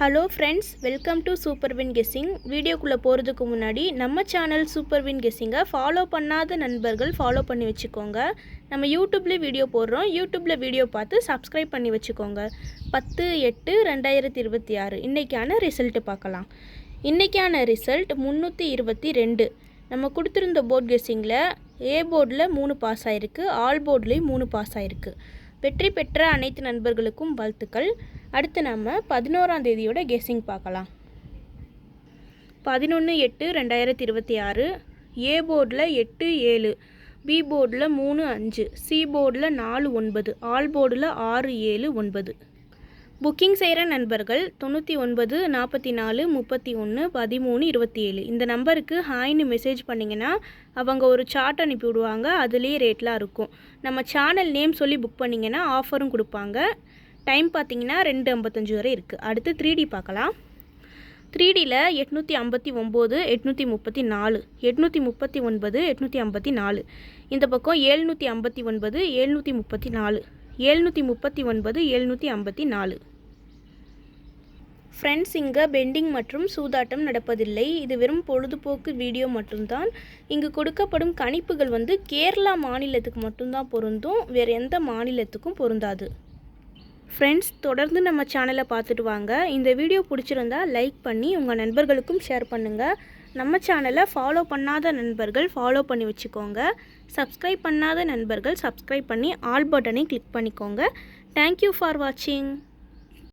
Hello friends, welcome to super win guessing. வீடியோக்குள்ளே போகிறதுக்கு முன்னாடி நம்ம சேனல் சூப்பர் வின் கெஸ்ஸிங்கை ஃபாலோ பண்ணாத நண்பர்கள் ஃபாலோ பண்ணி வச்சுக்கோங்க. நம்ம யூடியூப்லேயே வீடியோ போடுறோம். யூடியூப்பில் வீடியோ பார்த்து சப்ஸ்கிரைப் பண்ணி வச்சுக்கோங்க. 10/8/2026 இன்றைக்கான ரிசல்ட்டு பார்க்கலாம். இன்றைக்கான ரிசல்ட் 322. நம்ம கொடுத்துருந்த போர்ட் கெஸ்ஸிங்கில் ஏ போர்டில் 3 பாஸ் ஆகிருக்கு, ஆல் போர்ட்லேயும் 3 பாஸ் ஆகிருக்கு. வெற்றி பெற்ற அனைத்து நண்பர்களுக்கும் வாழ்த்துக்கள். அடுத்து நம்ம 11ஆம் தேதியோட கெஸ்ஸிங் பார்க்கலாம். 11/8/2026 ஏ போர்டில் 8-7, பி போர்டில் 3-5, சி போர்டில் 4-9, ஆல் போர்டில் 6-7-9. புக்கிங் செய்கிற நண்பர்கள் 99 44 31 13 27 இந்த நம்பருக்கு ஹாய்னு மெசேஜ் பண்ணிங்கன்னா அவங்க ஒரு சார்ட் அனுப்பி விடுவாங்க. அதுலேயே ரேட்லாம் இருக்கும். நம்ம சேனல் நேம் சொல்லி புக் பண்ணிங்கன்னா ஆஃபரும் கொடுப்பாங்க. டைம் பார்த்திங்கன்னா 2:55 வரை இருக்குது. அடுத்து 3D பார்க்கலாம். 3Dயில் 859, 834, 839, 854. இந்த பக்கம் 759, 734, 739, 754. ஃப்ரெண்ட்ஸ், இங்கே பெண்டிங் மற்றும் சூதாட்டம் நடப்பதில்லை. இது வெறும் பொழுதுபோக்கு வீடியோ மட்டும்தான். இங்கு கொடுக்கப்படும் கணிப்புகள் கேரளா மாநிலத்துக்கு மட்டும்தான் பொருந்தும், வேறு எந்த மாநிலத்துக்கும் பொருந்தாது. ஃப்ரெண்ட்ஸ், தொடர்ந்து நம்ம சேனலை பார்த்துட்டு வாங்க. இந்த வீடியோ பிடிச்சிருந்தா லைக் பண்ணி உங்கள் நண்பர்களுக்கும் ஷேர் பண்ணுங்கள். நம்ம சேனலை ஃபாலோ பண்ணாத நண்பர்கள் ஃபாலோ பண்ணி வச்சுக்கோங்க. சப்ஸ்கிரைப் பண்ணாத நண்பர்கள் சப்ஸ்கிரைப் பண்ணி ஆல் பட்டனை கிளிக் பண்ணிக்கோங்க. தேங்க்யூ ஃபார் வாட்சிங்.